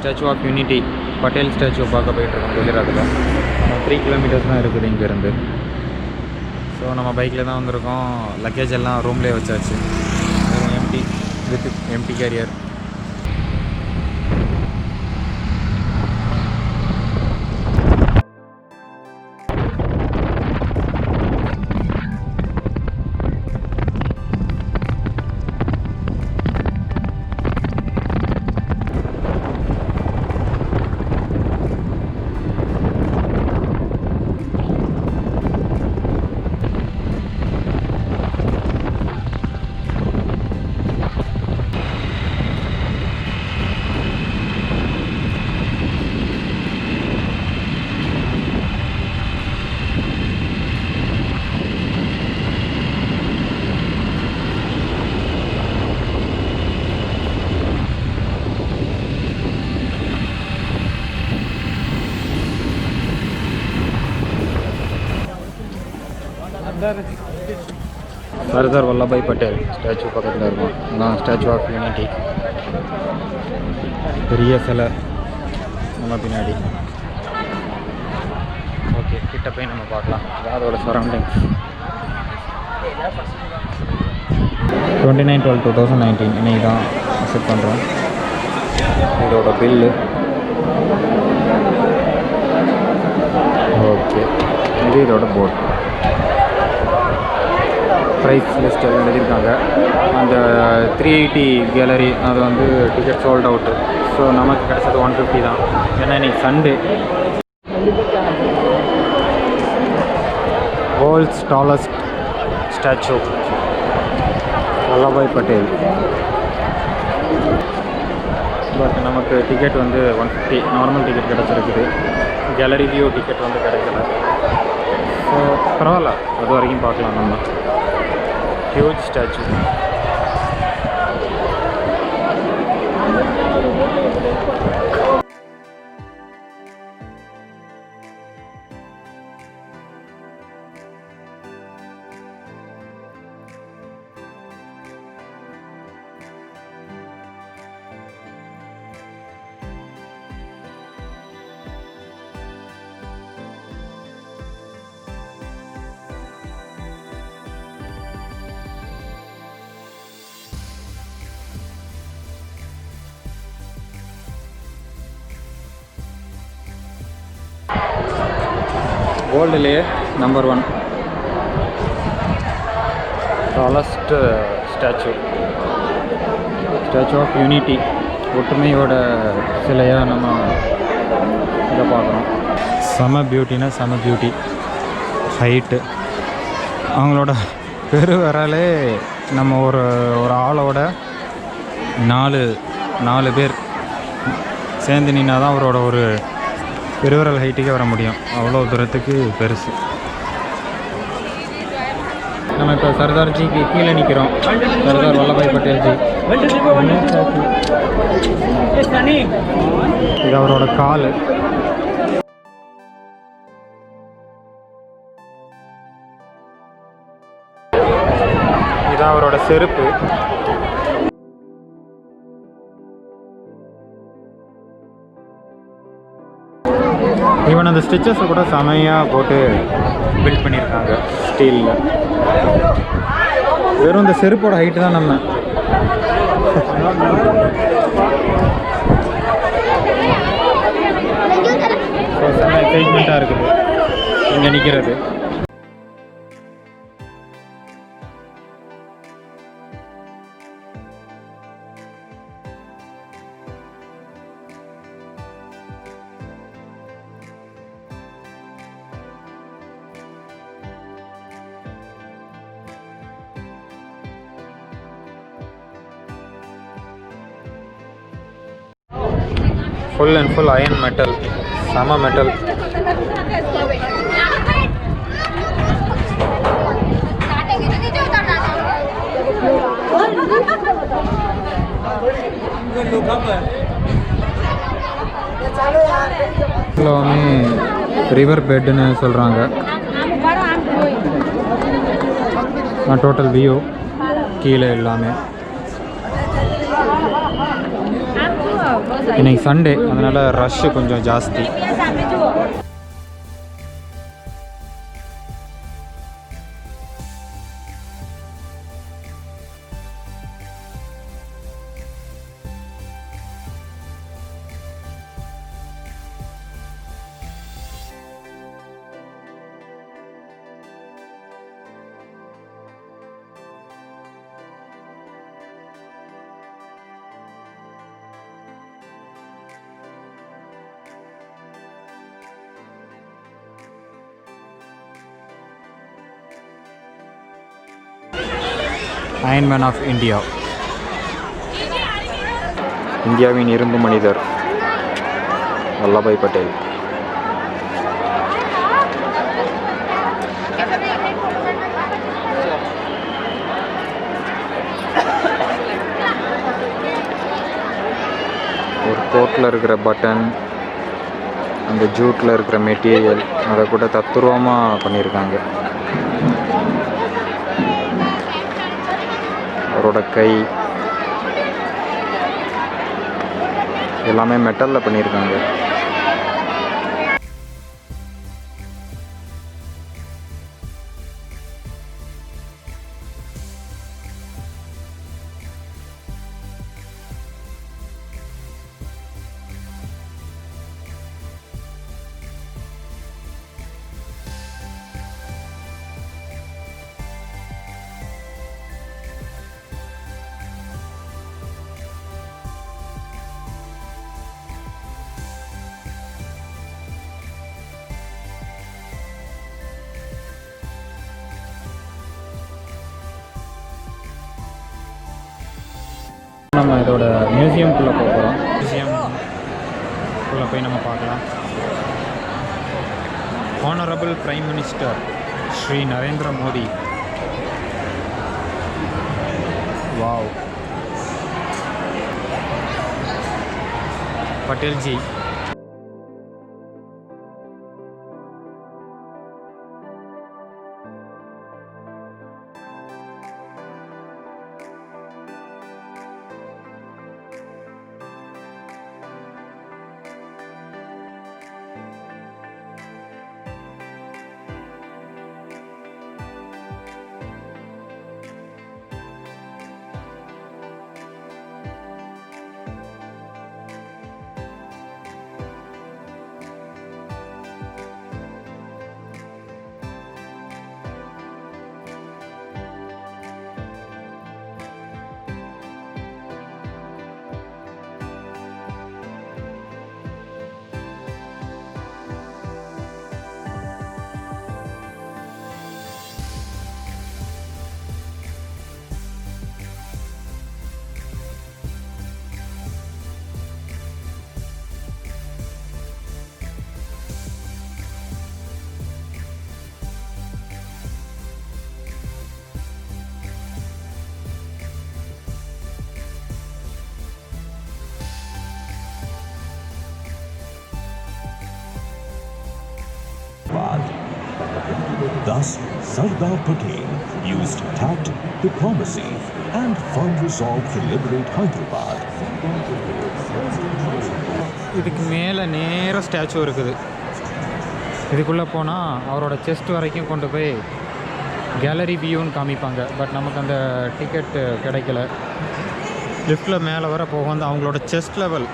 Statue of Unity Patel statue பார்க்க போயிட்டுருக்கோம் குஜராத்தில். 3 கிலோமீட்டர்ஸ் தான் இருக்குது இங்கேருந்து. ஸோ நம்ம பைக்கில் தான் வந்திருக்கோம். லக்கேஜ் எல்லாம் ரூம்லேயே வச்சாச்சு. Empty with empty carrier. Sardar Vallabhbhai Patel statue பக்கத்தில் இருக்கும். நான் ஸ்டாச்சு ஆஃப் யூனிட்டி பெரிய சிலை நம்ம பின்னாடி. ஓகே, கிட்ட போய் நம்ம பார்க்கலாம் அதோட சரௌண்டிங்ஸ். 29/12/2019 இன்னைக்கு தான் விசிட் பண்ணுறோம். இதோட பில்லு ஓகே, இது இதோட போர்டு. ப்ரைஸ் லிஸ்ட் எல்லாம் எழுதியிருக்காங்க. அந்த 380 கேலரி அது வந்து டிக்கெட் சோல்ட் அவுட்டு. ஸோ நமக்கு கிடச்சது 150 தான். ஏன்னா இன்னைக்கு Sunday. World's tallest statue Vallabhbhai Patel. But நமக்கு டிக்கெட் வந்து 150 நார்மல் டிக்கெட் கிடச்சிருக்குது. கேலரி வியூ டிக்கெட் வந்து கிடைக்கல. ஸோ பரவாயில்ல, அது வரைக்கும் பார்க்கலாம். நம்ம ஹியூஜ் ஸ்டாச்சு. வேர்ல்டுலேயே number 1 tallest statue of unity. ஒற்றுமையோட சிலையாக நம்ம இதை பார்க்குறோம். செம பியூட்டினா செம பியூட்டி. ஹைட்டு அவங்களோட பெருவராலே நம்ம ஒரு ஆளோட 4 பேர் சேர்ந்து நின்னா தான் அவரோட ஒரு பெருவரல் ஹைட்டுக்கே வர முடியும். அவ்வளோ தூரத்துக்கு பெருசு. நம்ம இப்போ சர்தார்ஜிக்கு கீழே நிற்கிறோம். சர்தார் வல்லபாய் பட்டேல்ஜி. இது அவரோட கால். இது அவரோட செருப்பு. ஈவன் அந்த ஸ்டிச்சஸை கூட செமையாக போட்டு பில்ட் பண்ணியிருக்காங்க ஸ்டீலில். வெறும் இந்த செருப்போட ஹைட்டு தான் நம்ம. செம்ம எக்ஸைட்மெண்ட்டாக இருக்குது இங்கே நிற்கிறது. Full and full iron metal. செம மெட்டல். எல்லாமே ரிவர் பெட்னு சொல்கிறாங்க. டோட்டல் வியூ கீழே எல்லாமே இன்னைக்கு சண்டே, அதனால் ரஷ்ஷு கொஞ்சம் ஜாஸ்தி. அயன்மேன் ஆஃப் இந்தியா, இந்தியாவின் இரும்பு மனிதர் வல்லபாய் பட்டேல். ஒரு கோட்டில் இருக்கிற பட்டன், அந்த ஜூட்டில் இருக்கிற மெட்டீரியல், அதை கூட தத்ரூபமாக பண்ணியிருக்காங்க. அவரோட கை எல்லாமே மெட்டலில் பண்ணியிருக்காங்க. நம்ம இதோட மியூசியம்குள்ளே போகிறோம். மியூசியம்குள்ளே போய் நம்ம பார்க்கலாம். Honourable prime minister Shri Narendra Modi. Wow, Patelji. Thus, Sardar Patel used tact, diplomacy, and firm resolve to liberate Hyderabad. இதுக்கு மேலே நேராக ஸ்டாச்சு இருக்குது. இதுக்குள்ளே போனால் அவரோட செஸ்ட் வரைக்கும் கொண்டு போய் கேலரி வியூன்னு காமிப்பாங்க. பட் நமக்கு அந்த டிக்கெட் கிடைக்கல. லிஃப்ட்டில் மேலே வர போக வந்து அவங்களோட செஸ்ட் லெவல்,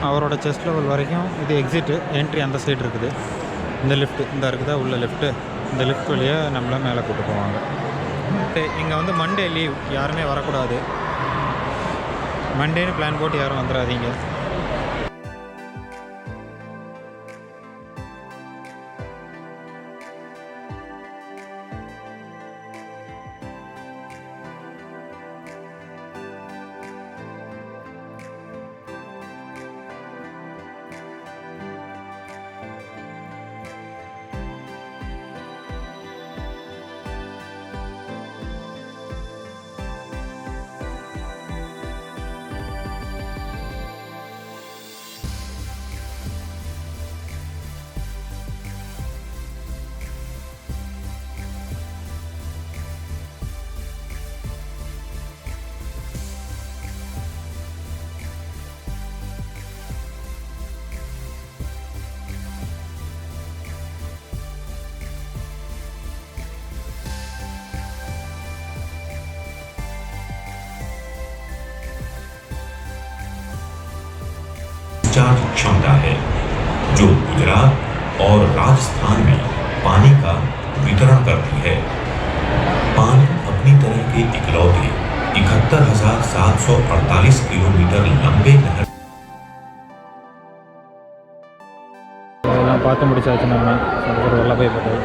அவரோட செஸ்ட் லெவல் வரைக்கும் இது எக்ஸிட்டு. என்ட்ரி அந்த சைடு இருக்குது. இந்த லிஃப்ட்டு இந்த இருக்குதா உள்ள லிஃப்ட்டு, இந்த லிஃப்ட் வழியாக நம்மளை மேலே கூப்பிட்டு போவாங்க. இங்கே வந்து மண்டே லீவ், யாருமே வரக்கூடாது. மண்டேன்னு பிளான் போட்டு யாரும் வந்துடாதீங்க. रिचार्ज क्षमता है जो गुजरात और राजस्थान में पानी का वितरण करती है। पानी अपनी तरह के इकलौते 71,748 किलोमीटर लंबे नहर பார்த்து முடிச்சாச்சு நம்ம சர்தார் வல்லபாய் பட்டேல்.